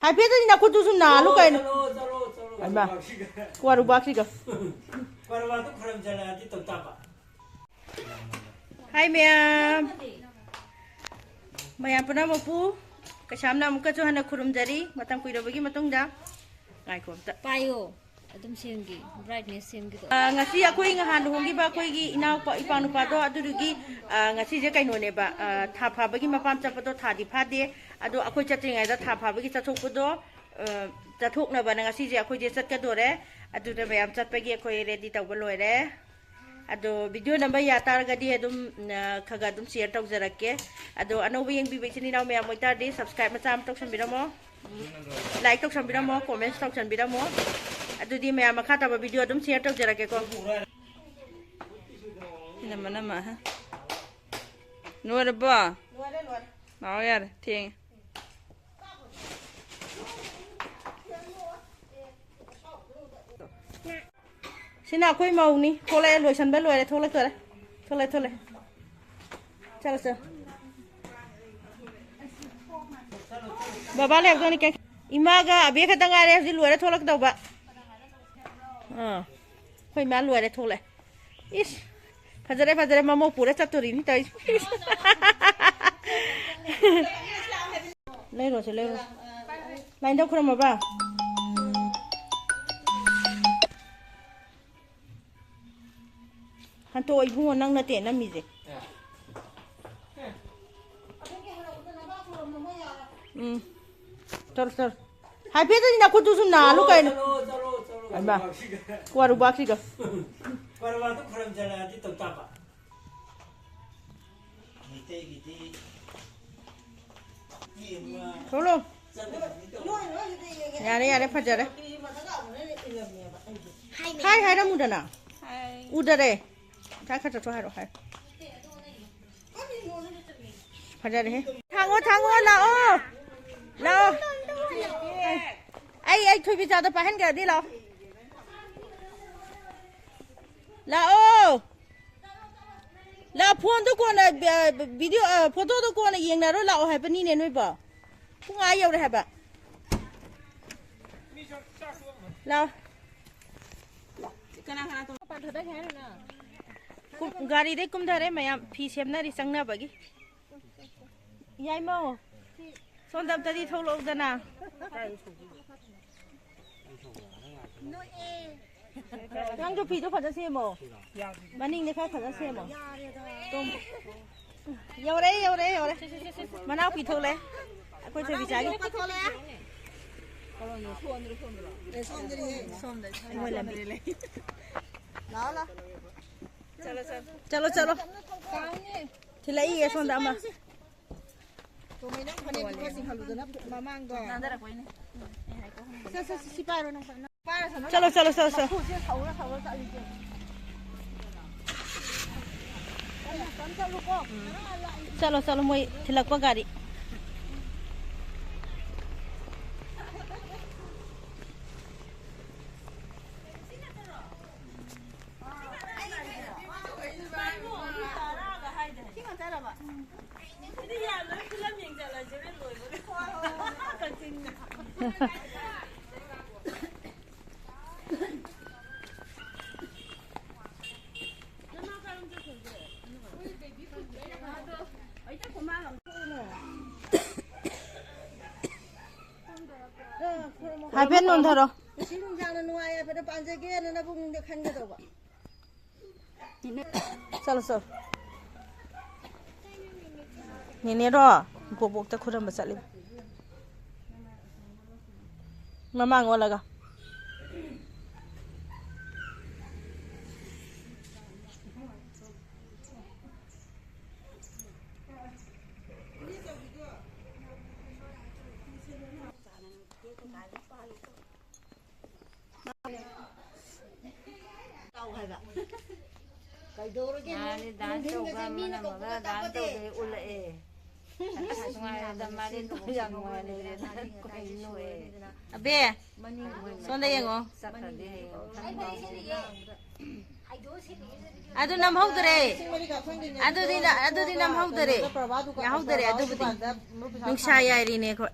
Hai phía trên nhà cô chú nào lúc này anh bà qua được bác sĩ cơ hai mẹ pernah mampu kesamna muka tu hendak kurum jari matang kuida bagi matang dah ngai ko payo adum semgi brightness semgi to ngasi aku ingat handu hongi ba aku igi inau pa ipanu pa do adu dugi ngasi je kai no ne ba thapa bagi mapam chapa do thadi phade adu aku chatring ai da thapa bagi chathok do chathok na ba ngasi je aku je chat ka do re adu de bayam chat bagi aku ready taw ba loi re ado video number ya tar gadi adum khaga dum share tok jarake ado anobi yang bi chini naw me amoita di subscribe macam tok sambiramo like tok sambiramo comment tok sambiramo ado di me amakha ta video dum share tok jarake ko ina mana ma ha nuar ba nuar mau yar thing xin nào quay màu ní thôi lại lùi sân bé lùi lại thôi lại thôi lại chào sir bà lại cái này imaga abis kita nggak ada di luar thôi lại đâu ba quay má lùi lại thôi lại is fajar mama pura caturin ini tay lấy rồi lain đâu kurang apa han to ibu nang na te na mi je tor hai pe ni na ko tu sun na lu kai ai ba ko ru ba ki ga ko ru ba to kharam jala di to ta ba ni te gi ti cholo yare fajar hai ra mu da na udah deh tak kata tu haru hai fajar deh thango lao ai thôi bây giờ tôi phải hết đi lao phone tôi còn video photo tôi còn yên nào đó lao hay bên này nuôi bò không ai yêu đấy hả bà lao गाड़ी दे कुम धरे मैं फी सेमना रि संगना बगी याई मो सोंदम तदी थोलो दना नंग जो फी जो फजा सेमो मनिंग ने खा फजा सेमो तुम यौरे मनाव फी थोले कोई से बिचारी चलो थिलाई ये सोंदा मा चलो मोई थिलक को गाड़ी हाइपेन नोन धरो सिंग जाना नुआया पे पांचे के ना बुंग देखन के तो चलो नेने रो बोबोक त Khurram बचली ममांग वालागा dan program mana maga dan to de ulae sungai damarin to yang ngale ko ino abe sonda yengo adu nam hawdare adu di nam hawdare ya hawdare adu budi nungsa yairi ne ko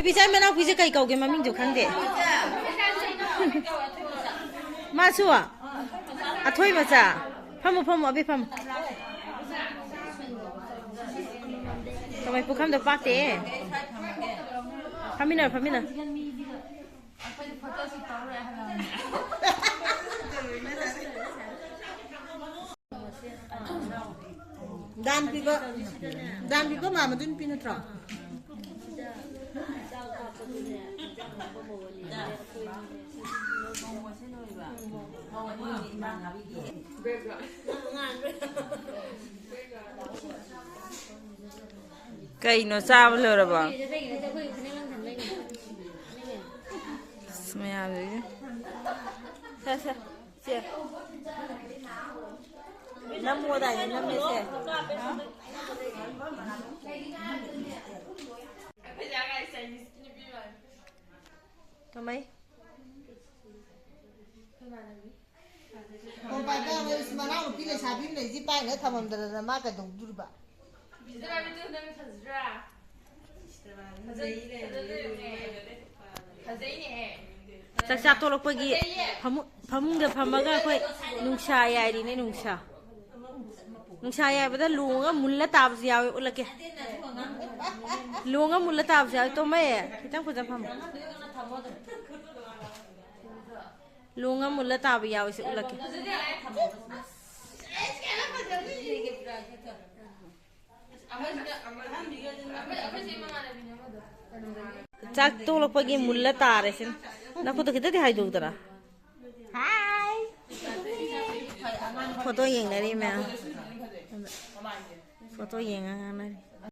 พี่ชายแม่น้องพี่จะไก่เก่าเกมามิ่งจุขังเด็มาชัวอ่ะถ้วยมาจ้ะพัมเอาไปพัมทำไมปุ๊กคำเดือดปากเต้พัมมินเนอร์Dan pipa mama dun pinutra. Cây nó sao lừa rồi bà? Mày rồi. Sao? Chưa. Năm mua đây, năm mấy xe. Tao mấy? Kung pa ka may ismana ko pila sabi mo na zipa na tamam dala ma ka dong durba. ꯆꯥꯛꯆꯥ ꯇꯣꯂꯛꯄꯒꯤ ꯐꯃꯨꯡꯗ ꯐꯝꯃꯒ ꯑꯩꯈꯣꯏ ꯅꯨꯡꯁꯥ ꯌꯥꯏꯔꯤꯅꯦ ꯅꯨꯡꯁꯥ ꯌꯥꯏꯕꯗ ꯂꯣꯡꯉꯒ ꯃꯨꯜꯂ ꯇꯥꯕꯁꯨ ꯌꯥꯎꯋꯦ ꯎꯠꯂꯛꯀꯦ ꯂꯣꯡꯉꯒ ꯃꯨꯜꯂ ꯇꯥꯕꯁꯨ ꯌꯥꯎꯋꯦ ꯇꯣꯝꯃꯛꯑꯦ ꯈꯤꯇꯪ ꯐꯖꯅ ꯐꯝꯃꯣ ꯂꯣꯡꯉꯒ ꯃꯨꯜꯂ ꯇꯥꯕ ꯌꯥꯎꯋꯦ ꯎꯠꯂꯛꯀꯦ ꯆꯥꯛ ꯇꯣꯂꯛꯄꯒꯤ ꯃꯨꯜꯂ ꯇꯥꯔꯦ ꯁꯤꯅ ꯅꯈꯨꯠꯇ ꯈꯤꯇꯪꯗꯤ ꯍꯥꯏꯗꯣꯛꯇꯔꯥ ꯍꯥꯏ ꯐꯣꯇꯣ ꯌꯦꯡꯅꯔꯤ ꯃꯌꯥꯝ ꯐꯣꯇꯣ ꯌꯦꯡꯉ ꯉꯥꯡꯅꯔꯤ